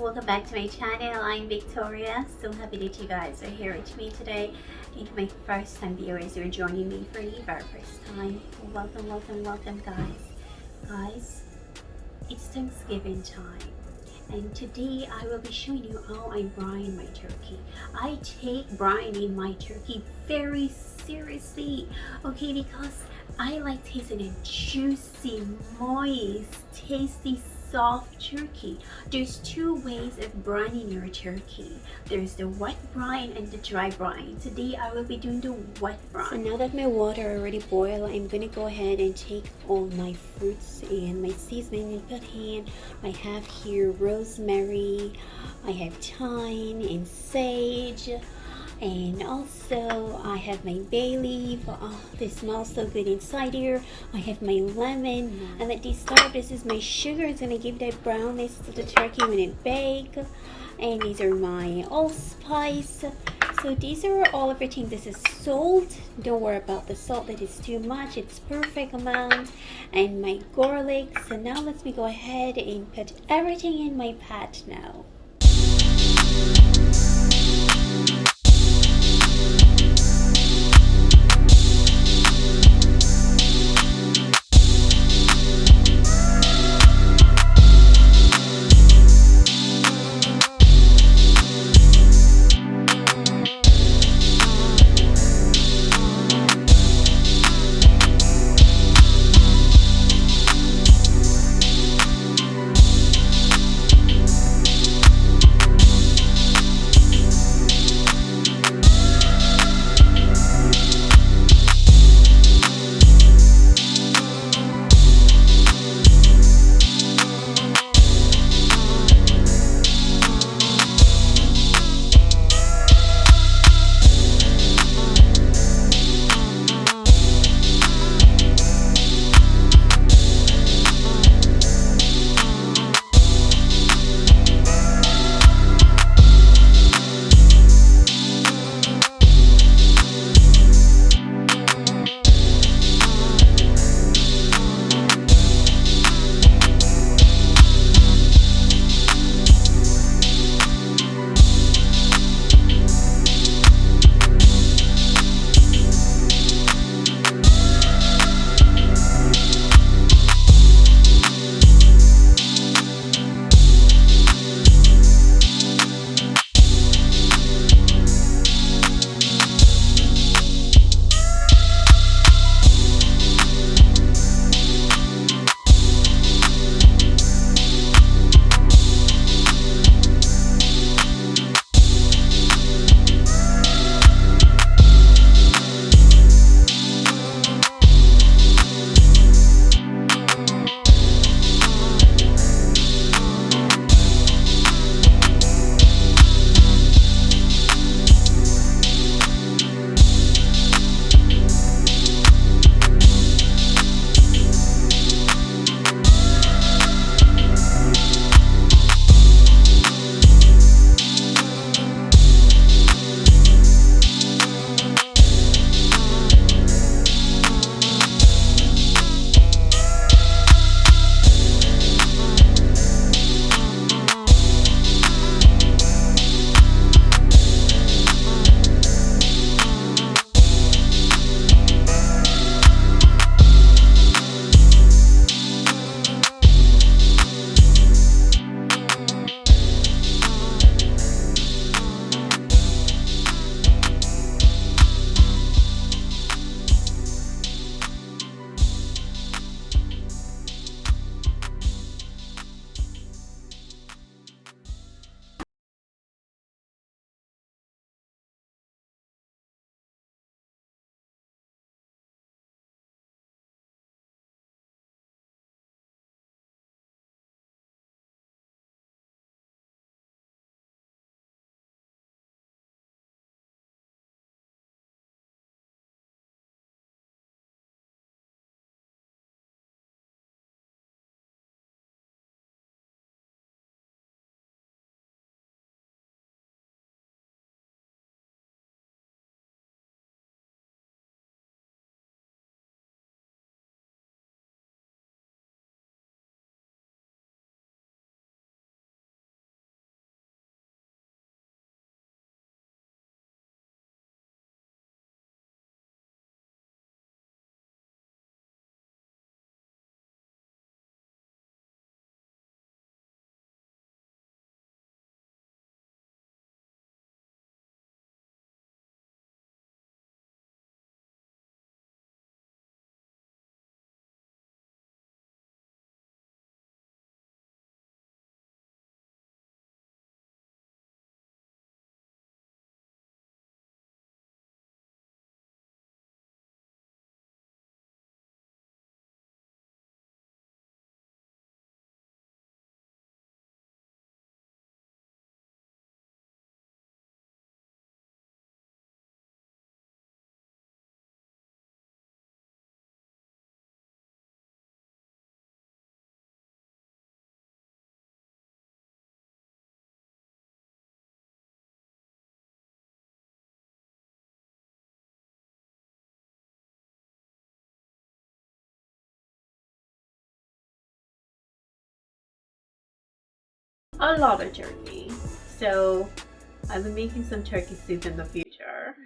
welcome back to my channel. I'm Victoria. So happy that you guys are here with me today. And my first time viewers who are joining me for the very first time, welcome guys, it's Thanksgiving time, and today I will be showing you how I brine my turkey. I take brining my turkey very seriously, okay, because I like tasting a juicy, moist, tasty, soft turkey. There's two ways of brining your turkey. There's the wet brine and the dry brine. Today I will be doing the wet brine. So now that my water already boiled, I'm gonna go ahead and take all my fruits and my seasoning and put in. I have here rosemary, I have thyme and sage, and also I have my bay leaf. Oh, this smells so good inside here. I have my lemon, and at the start, this is my sugar. It's gonna give that brownness to the turkey when it bakes. And these are my allspice. So these are all everything. This is salt. Don't worry about the salt, that is too much. It's perfect amount. And my garlic. So now let me go ahead and put everything in my pot now. a lot of turkey. So I'll be making some turkey soup in the future.